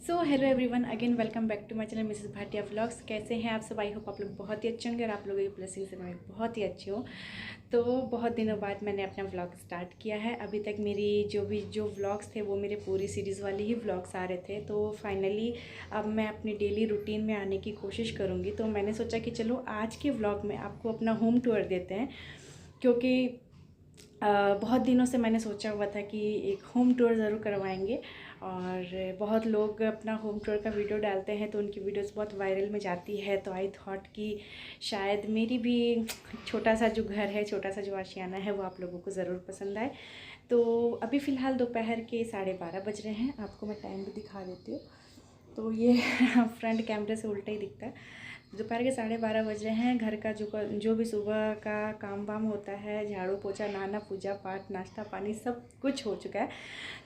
So hello everyone, again welcome back to my channel Mrs Bhatia vlogs. कैसे हैं आप सब? आई होप आप लोग बहुत ही अच्छे होंगे और आप लोगों की ब्लेसिंग से मैं बहुत ही अच्छी हूँ। तो बहुत दिनों बाद मैंने अपना व्लॉग स्टार्ट किया है। अभी तक मेरी जो व्लॉग्स थे वो मेरे पूरी सीरीज़ वाले ही व्लॉग्स आ रहे थे। तो फाइनली अब मैं अपनी डेली रूटीन में आने की कोशिश करूँगी। तो मैंने सोचा कि चलो आज के व्लॉग में आपको अपना होम टूर देते हैं, क्योंकि बहुत दिनों से मैंने सोचा हुआ था कि एक होम टूर ज़रूर करवाएंगे। और बहुत लोग अपना होम टूर का वीडियो डालते हैं तो उनकी वीडियोस बहुत वायरल में जाती है। तो आई थॉट कि शायद मेरी भी छोटा सा जो घर है, छोटा सा जो आशियाना है, वो आप लोगों को ज़रूर पसंद आए। तो अभी फ़िलहाल दोपहर के 12:30 बज रहे हैं। आपको मैं टाइम भी दिखा देती हूँ। तो ये फ्रंट कैमरे से उल्टा ही दिखता है। दोपहर के 12:30 बज रहे हैं। घर का जो भी सुबह का काम वाम होता है, झाड़ू पोछा, नहाना, पूजा पाठ, नाश्ता पानी सब कुछ हो चुका है।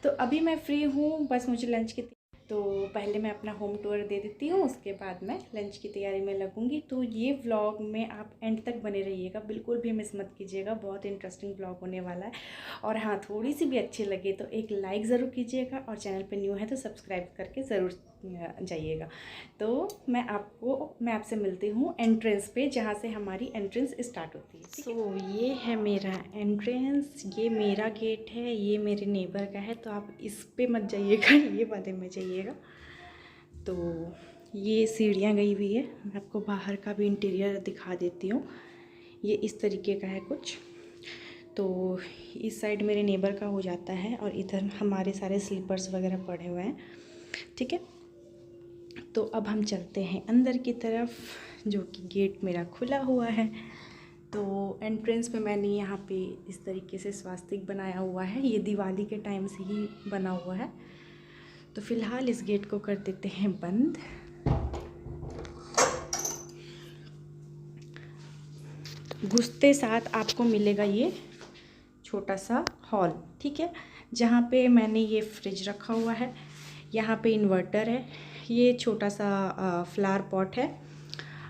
तो अभी मैं फ्री हूँ, बस मुझे लंच की तो पहले मैं अपना होम टूर दे देती हूँ, उसके बाद मैं लंच की तैयारी में लगूंगी। तो ये व्लॉग में आप एंड तक बने रहिएगा, बिल्कुल भी मिस मत कीजिएगा। बहुत इंटरेस्टिंग व्लॉग होने वाला है। और हाँ, थोड़ी सी भी अच्छी लगे तो एक लाइक ज़रूर कीजिएगा, और चैनल पे न्यू है तो सब्सक्राइब करके ज़रूर जाइएगा। तो मैं आपसे मिलती हूँ एंट्रेंस पे, जहाँ से हमारी एंट्रेंस स्टार्ट होती है। सो ये है मेरा एंट्रेंस, ये मेरा गेट है, ये मेरे नेबर का है। तो आप इस पे मत जाइएगा, ये वाले में जाइएगा। तो ये सीढ़ियाँ गई हुई है। मैं आपको बाहर का भी इंटीरियर दिखा देती हूँ। ये इस तरीके का है कुछ। तो इस साइड मेरे नेबर का हो जाता है, और इधर हमारे सारे स्लीपर्स वगैरह पड़े हुए हैं। ठीक है, तो अब हम चलते हैं अंदर की तरफ, जो कि गेट मेरा खुला हुआ है। तो एंट्रेंस पे मैंने यहाँ पे इस तरीके से स्वास्तिक बनाया हुआ है। ये दिवाली के टाइम से ही बना हुआ है। तो फिलहाल इस गेट को कर देते हैं बंद। घुसते साथ आपको मिलेगा ये छोटा सा हॉल, ठीक है, जहाँ पे मैंने ये फ्रिज रखा हुआ है। यहाँ पे इन्वर्टर है। ये छोटा सा फ्लावर पॉट है।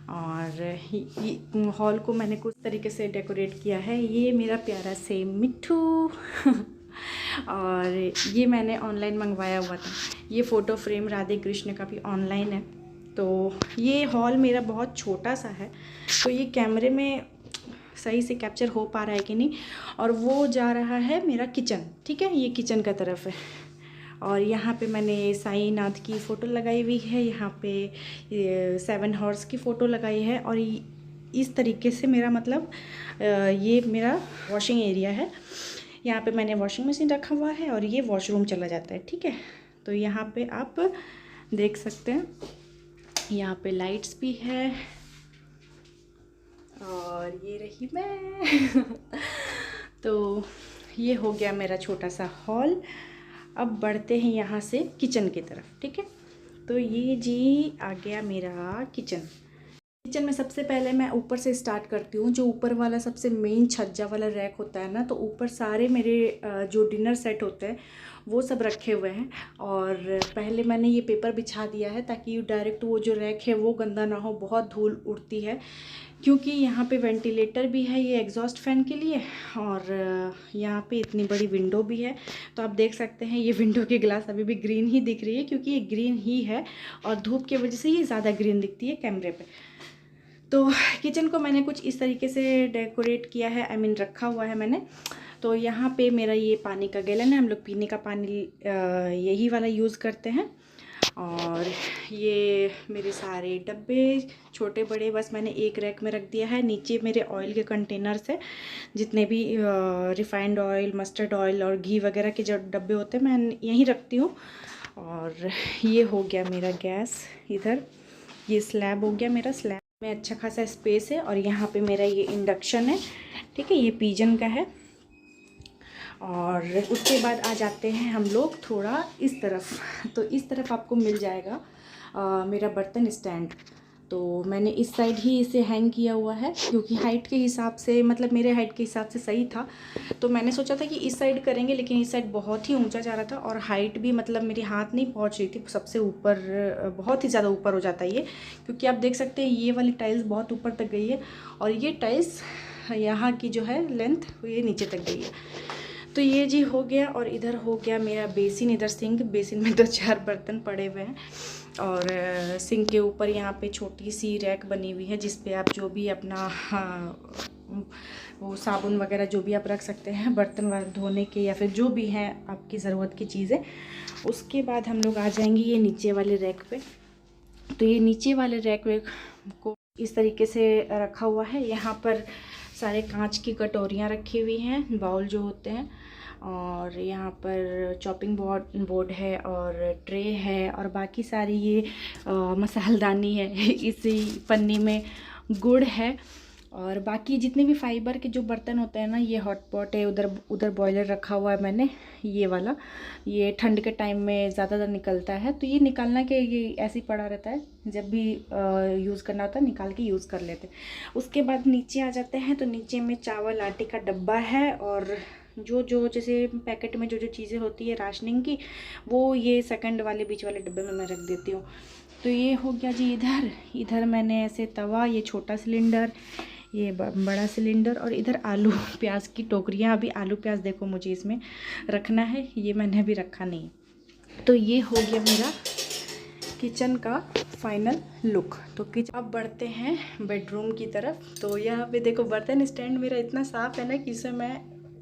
और हॉल को मैंने कुछ तरीके से डेकोरेट किया है। ये मेरा प्यारा से मिट्ठू और ये मैंने ऑनलाइन मंगवाया हुआ था। ये फ़ोटो फ्रेम राधे कृष्ण का भी ऑनलाइन है। तो ये हॉल मेरा बहुत छोटा सा है, तो ये कैमरे में सही से कैप्चर हो पा रहा है कि नहीं। और वो जा रहा है मेरा किचन, ठीक है, ये किचन का तरफ है। और यहाँ पे मैंने साईं नाथ की फ़ोटो लगाई हुई है। यहाँ पे 7 हॉर्स की फ़ोटो लगाई है। और इस तरीके से मेरा मतलब ये मेरा वॉशिंग एरिया है। यहाँ पे मैंने वॉशिंग मशीन रखा हुआ है, और ये वॉशरूम चला जाता है, ठीक है। तो यहाँ पे आप देख सकते हैं, यहाँ पे लाइट्स भी है। और ये रही मैं तो ये हो गया मेरा छोटा सा हॉल। अब बढ़ते हैं यहाँ से किचन की तरफ, ठीक है। तो ये जी आ गया मेरा किचन। किचन में सबसे पहले मैं ऊपर से स्टार्ट करती हूँ। जो ऊपर वाला सबसे मेन छज्जा वाला रैक होता है ना, तो ऊपर सारे मेरे जो डिनर सेट होते हैं वो सब रखे हुए हैं। और पहले मैंने ये पेपर बिछा दिया है ताकि डायरेक्ट वो जो रैक है वो गंदा ना हो। बहुत धूल उड़ती है, क्योंकि यहाँ पे वेंटिलेटर भी है ये एग्जॉस्ट फैन के लिए, और यहाँ पे इतनी बड़ी विंडो भी है। तो आप देख सकते हैं ये विंडो की ग्लास अभी भी ग्रीन ही दिख रही है, क्योंकि ये ग्रीन ही है, और धूप की वजह से ये ज़्यादा ग्रीन दिखती है कैमरे पे। तो किचन को मैंने कुछ इस तरीके से डेकोरेट किया है, रखा हुआ है मैंने। तो यहाँ पे मेरा ये पानी का गैलन है। हम लोग पीने का पानी यही वाला यूज़ करते हैं। और ये मेरे सारे डब्बे छोटे बड़े बस मैंने एक रैक में रख दिया है। नीचे मेरे ऑयल के कंटेनर्स है, जितने भी रिफाइंड ऑयल, मस्टर्ड ऑयल और घी वगैरह के जो डब्बे होते हैं मैं यहीं रखती हूँ। और ये हो गया मेरा गैस, इधर ये स्लैब हो गया मेरा। स्लैब में अच्छा खासा स्पेस है। और यहाँ पे मेरा ये इंडक्शन है, ठीक है, ये पिजन का है। और उसके बाद आ जाते हैं हम लोग थोड़ा इस तरफ। तो इस तरफ आपको मिल जाएगा मेरा बर्तन स्टैंड। तो मैंने इस साइड ही इसे हैंग किया हुआ है, क्योंकि हाइट के हिसाब से, मतलब मेरे हाइट के हिसाब से सही था। तो मैंने सोचा था कि इस साइड करेंगे, लेकिन इस साइड बहुत ही ऊंचा जा रहा था, और हाइट भी मतलब मेरी हाथ नहीं पहुंच रही थी सबसे ऊपर। बहुत ही ज़्यादा ऊपर हो जाता है ये, क्योंकि आप देख सकते हैं ये वाली टाइल्स बहुत ऊपर तक गई है, और ये टाइल्स यहाँ की जो है लेंथ ये नीचे तक गई है। तो तो ये जी हो गया। और इधर हो गया मेरा बेसिन, इधर सिंक, बेसिन में 2-4 बर्तन पड़े हुए हैं। और सिंक के ऊपर यहाँ पे छोटी सी रैक बनी हुई है जिस पे आप जो भी अपना वो साबुन वगैरह जो भी आप रख सकते हैं, बर्तन धोने के या फिर जो भी हैं आपकी ज़रूरत की चीज़ें। उसके बाद हम लोग आ जाएंगे ये नीचे वाले रैक पे। तो ये नीचे वाले रैक को इस तरीके से रखा हुआ है। यहाँ पर सारे कांच की कटोरियाँ रखी हुई हैं, बाउल जो होते हैं। और यहाँ पर चॉपिंग बोर्ड है और ट्रे है और बाकी सारी ये मसालदानी है। इसी पन्नी में गुड़ है। और बाकी जितने भी फाइबर के जो बर्तन होते हैं ना, ये हॉट पॉट है, उधर बॉयलर रखा हुआ है मैंने ये वाला। ये ठंड के टाइम में ज़्यादातर निकलता है, तो ये निकालना के ये ऐसे ही पड़ा रहता है, जब भी यूज़ करना होता है निकाल के यूज़ कर लेते हैं। उसके बाद नीचे आ जाते हैं, तो नीचे में चावल आटे का डब्बा है और जो जैसे पैकेट में जो चीज़ें होती है राशनिंग की, वो ये सेकंड वाले बीच वाले डब्बे में मैं रख देती हूँ। तो ये हो गया जी। इधर मैंने ऐसे तवा, ये छोटा सिलेंडर, ये बड़ा सिलेंडर, और इधर आलू प्याज की टोकरियाँ। अभी आलू प्याज देखो मुझे इसमें रखना है, ये मैंने अभी रखा नहीं। तो ये हो गया मेरा किचन का फाइनल लुक। तो किचन, अब बढ़ते हैं बेडरूम की तरफ। तो यहाँ पे देखो बर्तन स्टैंड मेरा इतना साफ़ है ना कि इसे मैं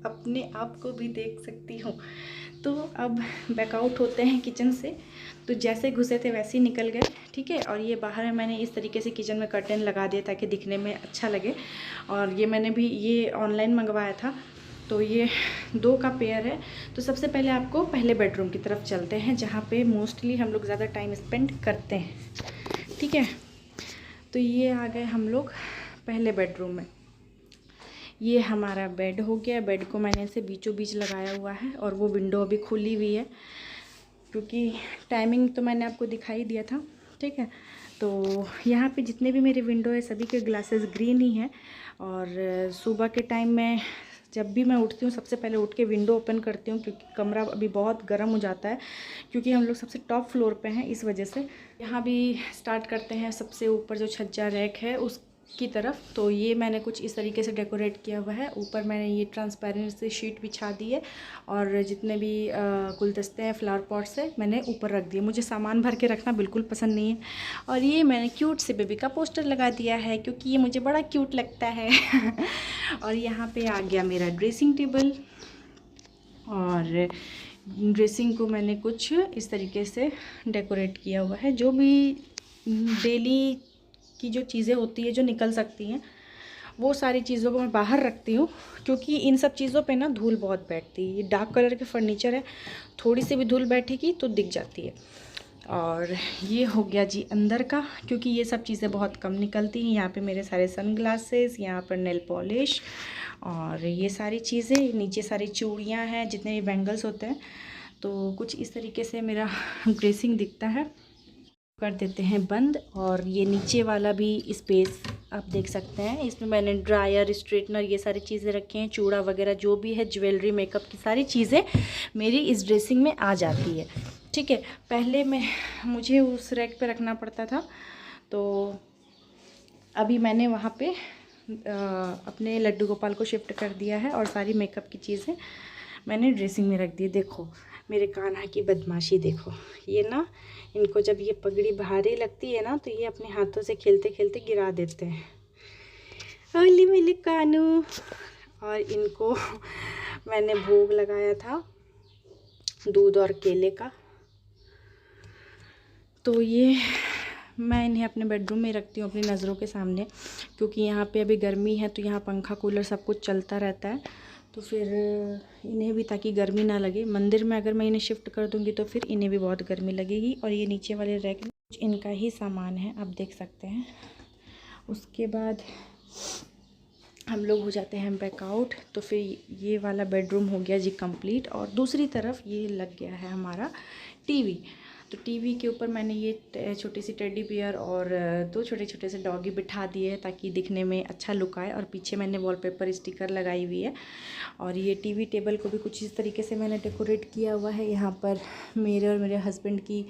अपने आप को भी देख सकती हूँ। तो अब बैकआउट होते हैं किचन से। तो जैसे घुसे थे वैसे ही निकल गए, ठीक है। और ये बाहर में मैंने इस तरीके से किचन में कर्टेन लगा दिया ताकि दिखने में अच्छा लगे। और ये मैंने भी ये ऑनलाइन मंगवाया था, तो ये 2 का पेयर है। तो सबसे पहले आपको पहले बेडरूम की तरफ चलते हैं, जहाँ पे मोस्टली हम लोग ज़्यादा टाइम स्पेंड करते हैं, ठीक है। तो ये आ गए हम लोग पहले बेडरूम में। ये हमारा बेड हो गया। बेड को मैंने ऐसे बीचों बीच लगाया हुआ है और वो विंडो अभी खुली हुई है क्योंकि टाइमिंग तो मैंने आपको दिखाई दिया था, ठीक है। तो यहाँ पे जितने भी मेरे विंडो है सभी के ग्लासेस ग्रीन ही हैं। और सुबह के टाइम में जब भी मैं उठती हूँ सबसे पहले उठ के विंडो ओपन करती हूँ, क्योंकि कमरा अभी बहुत गर्म हो जाता है, क्योंकि हम लोग सबसे टॉप फ्लोर पे हैं, इस वजह से। यहाँ भी स्टार्ट करते हैं सबसे ऊपर जो छज्जा रैक है उसकी तरफ। तो ये मैंने कुछ इस तरीके से डेकोरेट किया हुआ है। ऊपर मैंने ये ट्रांसपेरेंट से शीट बिछा दी है और जितने भी गुलदस्ते हैं फ्लावर पॉट्स है मैंने ऊपर रख दिए। मुझे सामान भर के रखना बिल्कुल पसंद नहीं है। और ये मैंने क्यूट से बेबी का पोस्टर लगा दिया है क्योंकि ये मुझे बड़ा क्यूट लगता है। और यहाँ पे आ गया मेरा ड्रेसिंग टेबल। और ड्रेसिंग को मैंने कुछ इस तरीके से डेकोरेट किया हुआ है। जो भी डेली की जो चीज़ें होती है जो निकल सकती हैं, वो सारी चीज़ों को मैं बाहर रखती हूँ, क्योंकि इन सब चीज़ों पे ना धूल बहुत बैठती है। ये डार्क कलर के फर्नीचर है, थोड़ी सी भी धूल बैठेगी तो दिख जाती है। और ये हो गया जी अंदर का, क्योंकि ये सब चीज़ें बहुत कम निकलती हैं। यहाँ पे मेरे सारे सनग्लासेस, यहाँ पर नेल पॉलिश और ये सारी चीज़ें, नीचे सारी चूड़ियाँ हैं, जितने भी बैंगल्स होते हैं। तो कुछ इस तरीके से मेरा ड्रेसिंग दिखता है। कर देते हैं बंद। और ये नीचे वाला भी स्पेस आप देख सकते हैं, इसमें मैंने ड्रायर, स्ट्रेटनर, ये सारी चीज़ें रखी हैं, चूड़ा वगैरह जो भी है, ज्वेलरी, मेकअप की सारी चीज़ें मेरी इस ड्रेसिंग में आ जाती है, ठीक है। पहले मुझे उस रैक पे रखना पड़ता था, तो अभी मैंने वहाँ पे अपने लड्डू गोपाल को शिफ्ट कर दिया है और सारी मेकअप की चीज़ें मैंने ड्रेसिंग में रख दी। देखो मेरे कान्हा की बदमाशी देखो, ये ना, इनको जब ये पगड़ी भारी लगती है ना तो ये अपने हाथों से खेलते खेलते गिरा देते हैं। ओली मेरे कानू। और इनको मैंने भोग लगाया था दूध और केले का, तो ये मैं इन्हें अपने बेडरूम में रखती हूँ अपनी नज़रों के सामने, क्योंकि यहाँ पे अभी गर्मी है तो यहाँ पंखा कूलर सब कुछ चलता रहता है, तो फिर इन्हें भी ताकि गर्मी ना लगे। मंदिर में अगर मैं इन्हें शिफ्ट कर दूँगी तो फिर इन्हें भी बहुत गर्मी लगेगी। और ये नीचे वाले रैक में कुछ इनका ही सामान है, आप देख सकते हैं। उसके बाद हम लोग हो जाते हैं बैकआउट। तो फिर ये वाला बेडरूम हो गया जी कंप्लीट। और दूसरी तरफ ये लग गया है हमारा टीवी। तो टीवी के ऊपर मैंने ये छोटी सी टेडी बियर और 2 छोटे छोटे से डॉगी बिठा दिए ताकि दिखने में अच्छा लुक आए। और पीछे मैंने वॉलपेपर स्टिकर लगाई हुई है। और ये टीवी टेबल को भी कुछ इस तरीके से मैंने डेकोरेट किया हुआ है। यहाँ पर मेरे और मेरे हस्बैंड की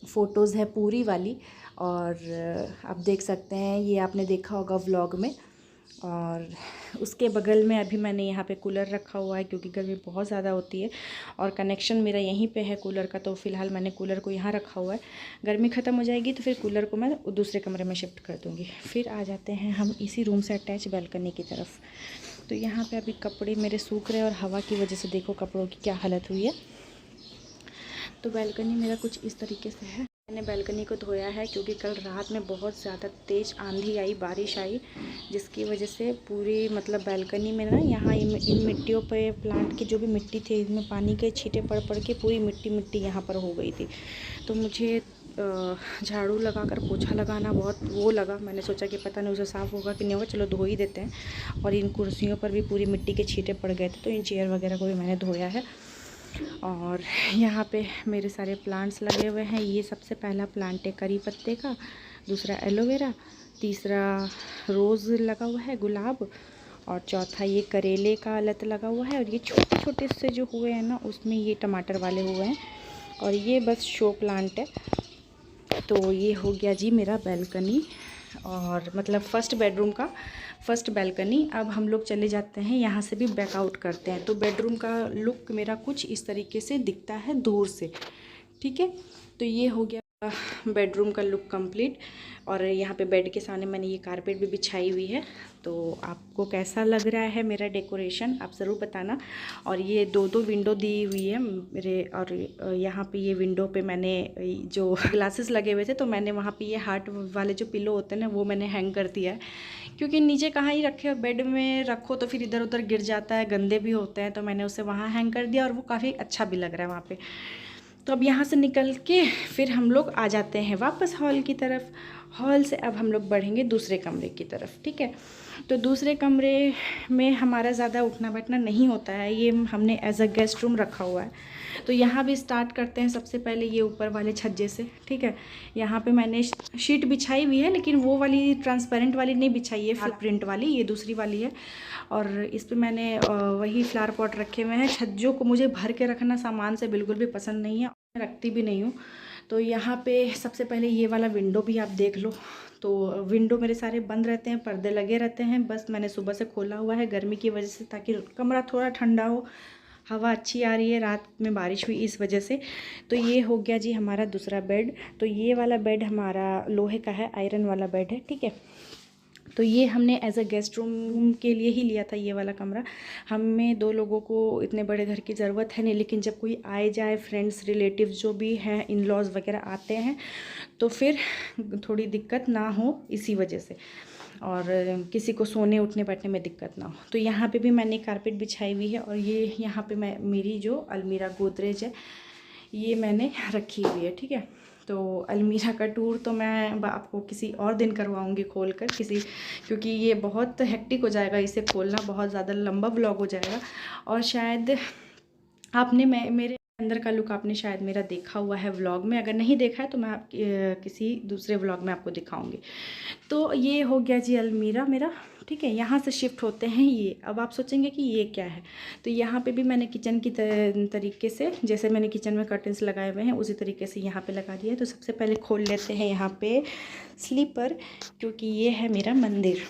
फ़ोटोज़ है पूरी वाली, और आप देख सकते हैं, ये आपने देखा होगा व्लॉग में। और उसके बगल में अभी मैंने यहाँ पे कूलर रखा हुआ है क्योंकि गर्मी बहुत ज़्यादा होती है और कनेक्शन मेरा यहीं पे है कूलर का, तो फ़िलहाल मैंने कूलर को यहाँ रखा हुआ है। गर्मी ख़त्म हो जाएगी तो फिर कूलर को मैं दूसरे कमरे में शिफ्ट कर दूँगी। फिर आ जाते हैं हम इसी रूम से अटैच बालकनी की तरफ। तो यहाँ पर अभी कपड़े मेरे सूख रहे हैं और हवा की वजह से देखो कपड़ों की क्या हालत हुई है। तो बालकनी मेरा कुछ इस तरीके से है। मैंने बालकनी को धोया है क्योंकि कल रात में बहुत ज़्यादा तेज़ आंधी आई, बारिश आई, जिसकी वजह से पूरी मतलब बालकनी में ना यहाँ इन मिट्टियों पे प्लांट की जो भी मिट्टी थी इसमें पानी के छींटे पड़ पड़ के पूरी मिट्टी यहाँ पर हो गई थी। तो मुझे झाड़ू लगाकर पोछा लगाना बहुत वो लगा। मैंने सोचा कि पता नहीं उसे साफ़ होगा कि नहीं होगा, चलो धो ही देते हैं। और इन कुर्सियों पर भी पूरी मिट्टी के छींटे पड़ गए थे, तो इन चेयर वगैरह को भी मैंने धोया है। और यहाँ पे मेरे सारे प्लांट्स लगे हुए हैं। ये सबसे पहला प्लांट है करी पत्ते का, दूसरा एलोवेरा, तीसरा रोज़ लगा हुआ है गुलाब, और चौथा ये करेले का लत लगा हुआ है। और ये छोटे छोटे से जो हुए हैं ना उसमें ये टमाटर वाले हुए हैं, और ये बस शो प्लांट है। तो ये हो गया जी मेरा बालकनी, और मतलब फर्स्ट बेडरूम का फर्स्ट बालकनी। अब हम लोग चले जाते हैं यहाँ से भी बैकआउट करते हैं। तो बेडरूम का लुक मेरा कुछ इस तरीके से दिखता है दूर से, ठीक है। तो ये हो गया बेडरूम का लुक कंप्लीट। और यहाँ पे बेड के सामने मैंने ये कारपेट भी बिछाई हुई है। तो आपको कैसा लग रहा है मेरा डेकोरेशन आप ज़रूर बताना। और ये दो विंडो दी हुई है मेरे, और यहाँ पे ये विंडो पे मैंने जो ग्लासेस लगे हुए थे तो मैंने वहाँ पे ये हार्ट वाले जो पिलो होते हैं ना वो मैंने हैंग कर दिया है, क्योंकि नीचे कहाँ ही रखे, बेड में रखो तो फिर इधर उधर गिर जाता है, गंदे भी होते हैं। तो मैंने उसे वहाँ हैंग कर दिया और वो काफ़ी अच्छा भी लग रहा है वहाँ पे। तो अब यहाँ से निकल के फिर हम लोग आ जाते हैं वापस हॉल की तरफ। हॉल से अब हम लोग बढ़ेंगे दूसरे कमरे की तरफ, ठीक है। तो दूसरे कमरे में हमारा ज़्यादा उठना बैठना नहीं होता है, ये हमने एज अ गेस्ट रूम रखा हुआ है। तो यहाँ भी स्टार्ट करते हैं सबसे पहले ये ऊपर वाले छज्जे से, ठीक है। यहाँ पे मैंने शीट बिछाई हुई है, लेकिन वो वाली ट्रांसपेरेंट वाली नहीं बिछाई है, फ्लावर प्रिंट वाली, ये दूसरी वाली है। और इस पे मैंने वही फ्लावर पॉट रखे हुए हैं। छज्जों को मुझे भर के रखना सामान से बिल्कुल भी पसंद नहीं है, मैं रखती भी नहीं हूँ। तो यहाँ पे सबसे पहले ये वाला विंडो भी आप देख लो। तो विंडो मेरे सारे बंद रहते हैं, पर्दे लगे रहते हैं, बस मैंने सुबह से खोला हुआ है गर्मी की वजह से, ताकि कमरा थोड़ा ठंडा हो, हवा अच्छी आ रही है, रात में बारिश हुई इस वजह से। तो ये हो गया जी हमारा दूसरा बेड। तो ये वाला बेड हमारा लोहे का है, आयरन वाला बेड है, ठीक है। तो ये हमने एज अ गेस्ट रूम के लिए ही लिया था ये वाला कमरा। हमें 2 लोगों को इतने बड़े घर की ज़रूरत है नहीं, लेकिन जब कोई आए जाए, फ्रेंड्स रिलेटिव्स जो भी हैं, इन लॉज वगैरह आते हैं, तो फिर थोड़ी दिक्कत ना हो इसी वजह से, और किसी को सोने उठने बैठने में दिक्कत ना हो। तो यहाँ पे भी मैंने कारपेट बिछाई हुई है। और ये यहाँ पे मैं मेरी जो अलमीरा गोदरेज है ये मैंने रखी हुई है, ठीक है। तो अलमीरा का टूर तो मैं आपको किसी और दिन करवाऊंगी खोल कर क्योंकि ये बहुत हेक्टिक हो जाएगा, इसे खोलना बहुत ज़्यादा लंबा ब्लॉग हो जाएगा। और शायद आपने मेरे अंदर का लुक आपने शायद मेरा देखा हुआ है व्लॉग में, अगर नहीं देखा है तो मैं किसी दूसरे व्लॉग में आपको दिखाऊंगी। तो ये हो गया जी अलमीरा मेरा, ठीक है। यहाँ से शिफ्ट होते हैं ये। अब आप सोचेंगे कि ये क्या है, तो यहाँ पे भी मैंने किचन की तरीके से, जैसे मैंने किचन में कर्टन्स लगाए हुए हैं उसी तरीके से यहाँ पे लगा दिया है। तो सबसे पहले खोल लेते हैं यहाँ पे स्लीपर, क्योंकि ये है मेरा मंदिर,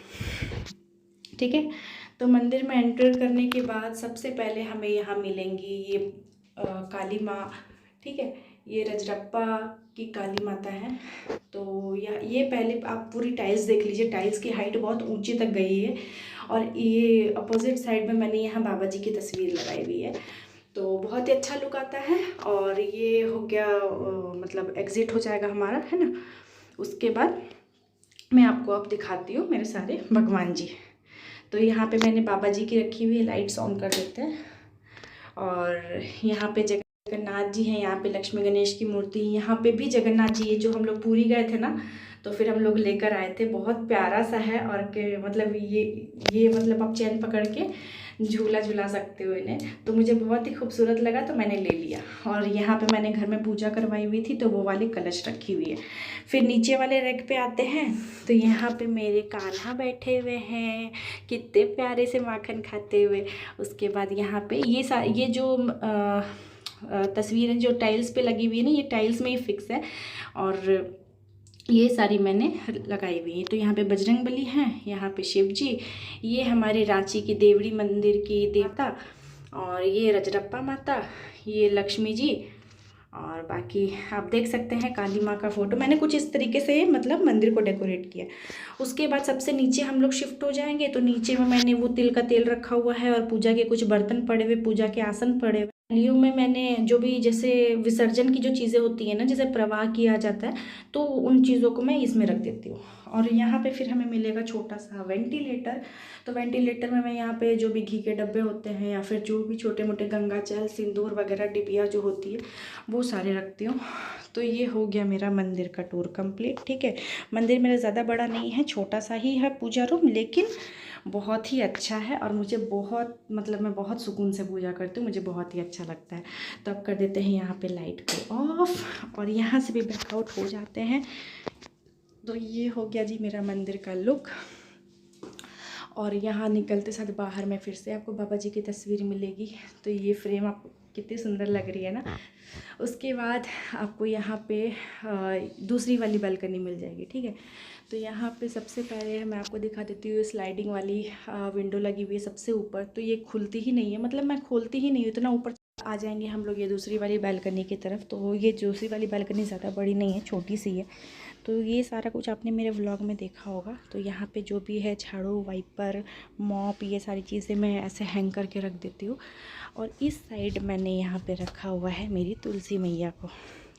ठीक है। तो मंदिर में एंटर करने के बाद सबसे पहले हमें यहाँ मिलेंगी ये काली माँ, ठीक है। ये रजरप्पा की काली माता है। तो ये पहले आप पूरी टाइल्स देख लीजिए, टाइल्स की हाइट बहुत ऊंची तक गई है। और ये अपोजिट साइड में मैंने यहाँ बाबा जी की तस्वीर लगाई हुई है, तो बहुत ही अच्छा लुक आता है। और ये हो गया मतलब एग्ज़िट हो जाएगा हमारा, है ना। उसके बाद मैं आपको अब दिखाती हूँ मेरे सारे भगवान जी। तो यहाँ पे मैंने बाबा जी की रखी हुई है, लाइट्स ऑन कर देते हैं। और यहाँ पे जगन्नाथ जी हैं, यहाँ पे लक्ष्मी गणेश की मूर्ति, यहाँ पे भी जगन्नाथ जी है, जो हम लोग पूरी गए थे ना, तो फिर हम लोग लेकर आए थे। बहुत प्यारा सा है, और मतलब ये मतलब आप चैन पकड़ के झूला झुला सकते हो इन्हें। तो मुझे बहुत ही खूबसूरत लगा तो मैंने ले लिया। और यहाँ पे मैंने घर में पूजा करवाई हुई थी, तो वो वाली कलश रखी हुई है। फिर नीचे वाले रैक पे आते हैं, तो यहाँ पे मेरे कान्हा बैठे हुए हैं, कितने प्यारे से माखन खाते हुए। उसके बाद यहाँ पे ये जो तस्वीरें जो टाइल्स पे लगी हुई है ना, ये टाइल्स में ही फिक्स है। और ये सारी मैंने लगाई हुई है। तो यहाँ पे बजरंगबली हैं, यहाँ पे शिव जी, ये हमारे रांची की देवड़ी मंदिर की देवता, और ये रजरप्पा माता, ये लक्ष्मी जी, और बाकी आप देख सकते हैं काली माँ का फ़ोटो। मैंने कुछ इस तरीके से मतलब मंदिर को डेकोरेट किया। उसके बाद सबसे नीचे हम लोग शिफ्ट हो जाएंगे। तो नीचे में मैंने वो तिल का तेल रखा हुआ है और पूजा के कुछ बर्तन पड़े हुए, पूजा के आसन पड़े हुए। थालियों में मैंने जो भी जैसे विसर्जन की जो चीज़ें होती हैं ना, जैसे प्रवाह किया जाता है, तो उन चीज़ों को मैं इसमें रख देती हूँ। और यहाँ पे फिर हमें मिलेगा छोटा सा वेंटिलेटर। तो वेंटिलेटर में मैं यहाँ पे जो भी घी के डब्बे होते हैं या फिर जो भी छोटे मोटे गंगाजल, सिंदूर वगैरह डिबिया जो होती है वो सारे रखती हूँ। तो ये हो गया मेरा मंदिर का टूर कंप्लीट। ठीक है, मंदिर मेरा ज़्यादा बड़ा नहीं है, छोटा सा ही है पूजा रूम, लेकिन बहुत ही अच्छा है और मुझे बहुत मतलब मैं बहुत सुकून से पूजा करती हूँ, मुझे बहुत ही अच्छा लगता है। तो अब कर देते हैं यहाँ पे लाइट को ऑफ और यहाँ से भी बैकआउट हो जाते हैं। तो ये हो गया जी मेरा मंदिर का लुक। और यहाँ निकलते साथ बाहर में फिर से आपको बाबा जी की तस्वीर मिलेगी। तो ये फ्रेम आपको कितनी सुंदर लग रही है ना। उसके बाद आपको यहाँ पे दूसरी वाली बालकनी मिल जाएगी। ठीक है, तो यहाँ पे सबसे पहले मैं आपको दिखा देती हूँ स्लाइडिंग वाली विंडो लगी हुई है सबसे ऊपर। तो ये खुलती ही नहीं है, मतलब मैं खोलती ही नहीं हूँ, इतना ऊपर आ जाएंगे हम लोग ये दूसरी वाली बालकनी की तरफ। तो ये दूसरी वाली बालकनी ज़्यादा बड़ी नहीं है, छोटी सी है। तो ये सारा कुछ आपने मेरे व्लॉग में देखा होगा। तो यहाँ पे जो भी है झाड़ू, वाइपर, मॉप, ये सारी चीज़ें मैं ऐसे हैंग करके रख देती हूँ। और इस साइड मैंने यहाँ पे रखा हुआ है मेरी तुलसी मैया को।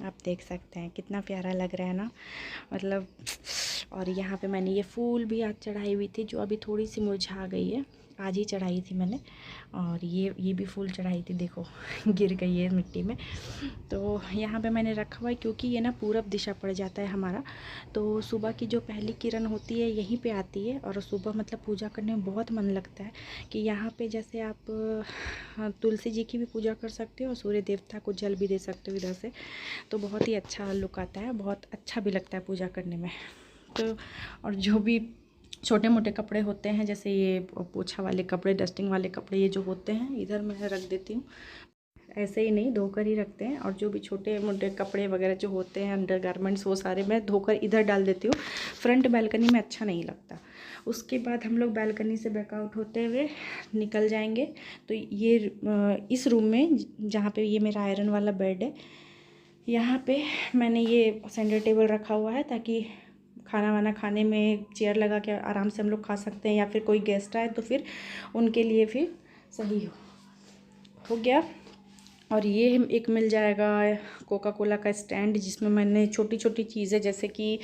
आप देख सकते हैं कितना प्यारा लग रहा है ना, मतलब। और यहाँ पे मैंने ये फूल भी आज चढ़ाई हुई थी, जो अभी थोड़ी सी मुरझा गई है, आज ही चढ़ाई थी मैंने। और ये भी फूल चढ़ाई थी, देखो गिर गई है मिट्टी में। तो यहाँ पे मैंने रखा हुआ है क्योंकि ये ना पूरब दिशा पड़ जाता है हमारा। तो सुबह की जो पहली किरण होती है यहीं पे आती है और सुबह मतलब पूजा करने में बहुत मन लगता है कि यहाँ पे जैसे आप तुलसी जी की भी पूजा कर सकते हो और सूर्य देवता को जल भी दे सकते हो इधर से। तो बहुत ही अच्छा लुक आता है, बहुत अच्छा भी लगता है पूजा करने में। तो और जो भी छोटे मोटे कपड़े होते हैं, जैसे ये पोछा वाले कपड़े, डस्टिंग वाले कपड़े, ये जो होते हैं इधर मैं रख देती हूँ। ऐसे ही नहीं, धोकर ही रखते हैं। और जो भी छोटे मोटे कपड़े वगैरह जो होते हैं, अंडर गारमेंट्स, वो सारे मैं धोकर इधर डाल देती हूँ। फ्रंट बालकनी में अच्छा नहीं लगता। उसके बाद हम लोग बालकनी से बैकआउट होते हुए निकल जाएंगे। तो ये इस रूम में जहाँ पे ये मेरा आयरन वाला बेड है, यहाँ पे मैंने ये सेंटर टेबल रखा हुआ है ताकि खाना वाना खाने में चेयर लगा के आराम से हम लोग खा सकते हैं, या फिर कोई गेस्ट आए तो फिर उनके लिए फिर सही हो गया। और ये एक मिल जाएगा कोका कोला का स्टैंड, जिसमें मैंने छोटी छोटी चीज़ें, जैसे कि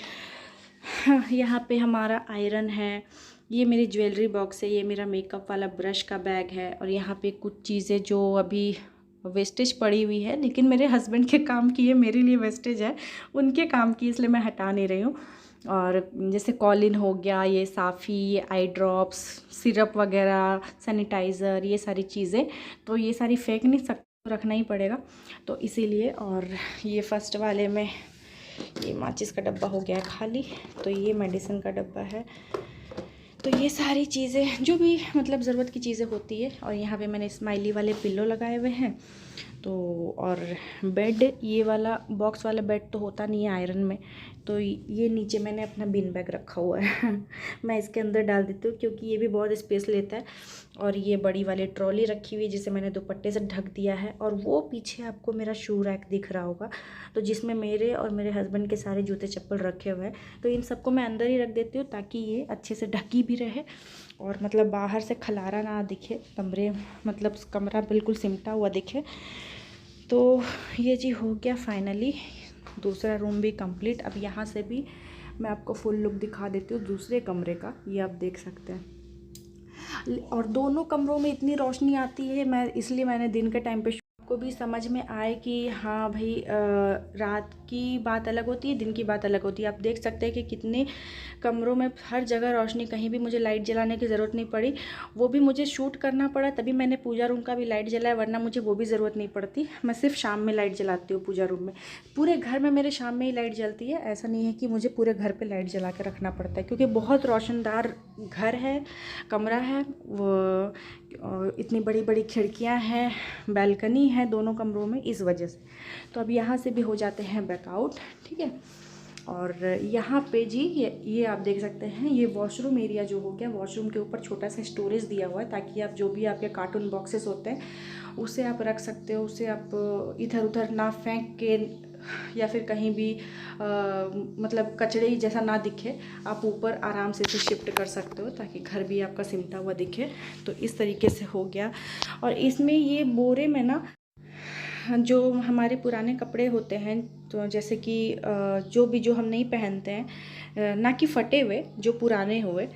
यहाँ पे हमारा आयरन है, ये मेरी ज्वेलरी बॉक्स है, ये मेरा मेकअप वाला ब्रश का बैग है, और यहाँ पे कुछ चीज़ें जो अभी वेस्टेज पड़ी हुई है, लेकिन मेरे हस्बैंड के काम की है, मेरे लिए वेस्टेज है, उनके काम की, इसलिए मैं हटा नहीं रही हूँ। और जैसे कॉलिन हो गया, ये साफ़ी, ये आई ड्रॉप्स, सिरप वगैरह, सैनिटाइज़र, ये सारी चीज़ें, तो ये सारी फेंक नहीं सकते, रखना ही पड़ेगा, तो इसीलिए। और ये फर्स्ट वाले में ये माचिस का डब्बा हो गया खाली, तो ये मेडिसिन का डब्बा है। तो ये सारी चीज़ें जो भी मतलब ज़रूरत की चीज़ें होती है। और यहाँ पे मैंने स्माइली वाले पिल्लो लगाए हुए हैं। तो और बेड, ये वाला बॉक्स वाला बेड तो होता नहीं है आयरन में, तो ये नीचे मैंने अपना बिन बैग रखा हुआ है मैं इसके अंदर डाल देती हूँ क्योंकि ये भी बहुत स्पेस लेता है। और ये बड़ी वाली ट्रॉली रखी हुई है जिसे मैंने दुपट्टे से ढक दिया है। और वो पीछे आपको मेरा शू रैक दिख रहा होगा, तो जिसमें मेरे और मेरे हस्बैंड के सारे जूते चप्पल रखे हुए हैं। तो इन सबको मैं अंदर ही रख देती हूँ ताकि ये अच्छे से ढकी भी रहे और मतलब बाहर से खलारा ना दिखे, कमरे मतलब कमरा बिल्कुल सिमटा हुआ दिखे। तो ये जी हो गया फाइनली दूसरा रूम भी कंप्लीट। अब यहाँ से भी मैं आपको फुल लुक दिखा देती हूँ दूसरे कमरे का, ये आप देख सकते हैं। और दोनों कमरों में इतनी रोशनी आती है, इसलिए मैंने दिन के टाइम पे को भी समझ में आए कि हाँ भाई रात की बात अलग होती है, दिन की बात अलग होती है। आप देख सकते हैं कि कितने कमरों में हर जगह रोशनी, कहीं भी मुझे लाइट जलाने की ज़रूरत नहीं पड़ी। वो भी मुझे शूट करना पड़ा तभी मैंने पूजा रूम का भी लाइट जलाया, वरना मुझे वो भी ज़रूरत नहीं पड़ती। मैं सिर्फ शाम में लाइट जलाती हूँ पूजा रूम में। पूरे घर में मेरे शाम में ही लाइट जलती है, ऐसा नहीं है कि मुझे पूरे घर पर लाइट जला के रखना पड़ता है, क्योंकि बहुत रोशनदार घर है, कमरा है वो, इतनी बड़ी बड़ी खिड़कियां हैं, बालकनी है दोनों कमरों में, इस वजह से। तो अब यहाँ से भी हो जाते हैं बैकआउट, ठीक है। और यहाँ पे जी ये आप देख सकते हैं, ये वॉशरूम एरिया जो हो गया, वॉशरूम के ऊपर छोटा सा स्टोरेज दिया हुआ है ताकि आप जो भी आपके कार्टून बॉक्सेस होते हैं उसे आप रख सकते हो, उसे आप इधर उधर ना फेंक के या फिर कहीं भी मतलब कचड़े जैसा ना दिखे, आप ऊपर आराम से इसे शिफ्ट कर सकते हो ताकि घर भी आपका सिमटा हुआ दिखे। तो इस तरीके से हो गया। और इसमें ये बोरे में ना जो हमारे पुराने कपड़े होते हैं, तो जैसे कि जो हम नहीं पहनते हैं, ना कि फटे हुए, जो पुराने हुए,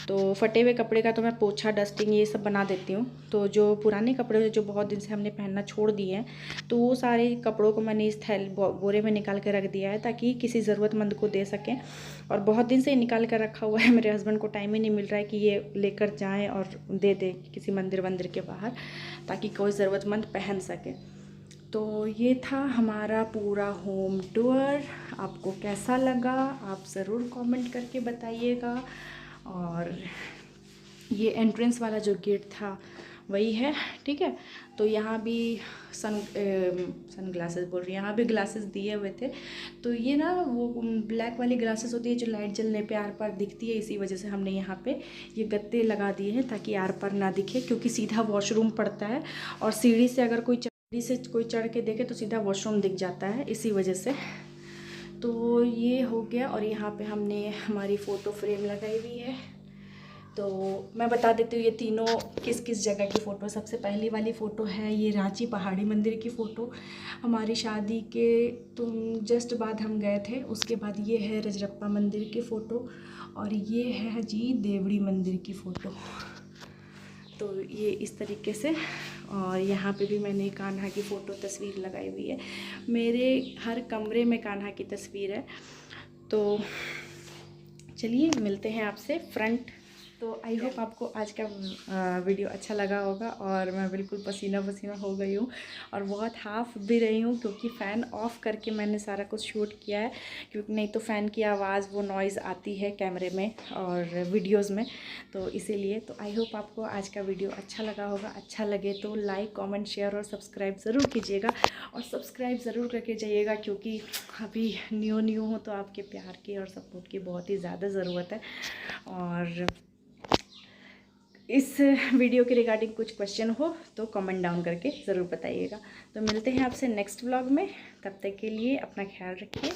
तो फटे हुए कपड़े का तो मैं पोछा डस्टिंग ये सब बना देती हूँ। तो जो पुराने कपड़े जो बहुत दिन से हमने पहनना छोड़ दिए हैं, तो वो सारे कपड़ों को मैंने इस बोरे में निकाल कर रख दिया है ताकि किसी ज़रूरतमंद को दे सकें। और बहुत दिन से निकाल कर रखा हुआ है, मेरे हस्बैंड को टाइम ही नहीं मिल रहा है कि ये लेकर जाएँ और दे दें किसी मंदिर के बाहर, ताकि कोई ज़रूरतमंद पहन सके। तो ये था हमारा पूरा होम टूर। आपको कैसा लगा आप ज़रूर कमेंट करके बताइएगा। और ये एंट्रेंस वाला जो गेट था वही है, ठीक है। तो यहाँ भी सन ग्लासेस बोल रही हैं, यहाँ भी ग्लासेस दिए हुए थे। तो ये ना वो ब्लैक वाली ग्लासेस होती है जो लाइट जलने पे आर पार दिखती है, इसी वजह से हमने यहाँ पे ये गत्ते लगा दिए हैं ताकि आर पार ना दिखे, क्योंकि सीधा वॉशरूम पड़ता है और सीढ़ी से अगर कोई चढ़ के देखे तो सीधा वॉशरूम दिख जाता है, इसी वजह से। तो ये हो गया। और यहाँ पे हमने हमारी फ़ोटो फ्रेम लगाई हुई है। तो मैं बता देती हूँ ये तीनों किस किस जगह की फ़ोटो। सबसे पहली वाली फ़ोटो है ये रांची पहाड़ी मंदिर की फ़ोटो, हमारी शादी के जस्ट बाद हम गए थे। उसके बाद ये है रजरप्पा मंदिर की फ़ोटो, और ये है जी देवड़ी मंदिर की फ़ोटो। तो ये इस तरीके से। और यहाँ पे भी मैंने कान्हा की फ़ोटो तस्वीर लगाई हुई है। मेरे हर कमरे में कान्हा की तस्वीर है। तो चलिए मिलते हैं आपसे फ्रंट। तो आई होप आपको आज का वीडियो अच्छा लगा होगा। और मैं बिल्कुल पसीना पसीना हो गई हूँ और बहुत हाफ भी रही हूँ, क्योंकि फ़ैन ऑफ़ करके मैंने सारा कुछ शूट किया है, क्योंकि नहीं तो फ़ैन की आवाज़ वो नॉइज़ आती है कैमरे में और वीडियोस में, तो इसीलिए। तो आई होप आपको आज का वीडियो अच्छा लगा होगा। अच्छा लगे तो लाइक कमेंट शेयर और सब्सक्राइब ज़रूर कीजिएगा, और सब्सक्राइब ज़रूर करके जाइएगा, क्योंकि अभी न्यू हो तो आपके प्यार की और सपोर्ट की बहुत ही ज़्यादा ज़रूरत है। और इस वीडियो के रिगार्डिंग कुछ क्वेश्चन हो तो कमेंट डाउन करके ज़रूर बताइएगा। तो मिलते हैं आपसे नेक्स्ट व्लॉग में, तब तक के लिए अपना ख्याल रखिए।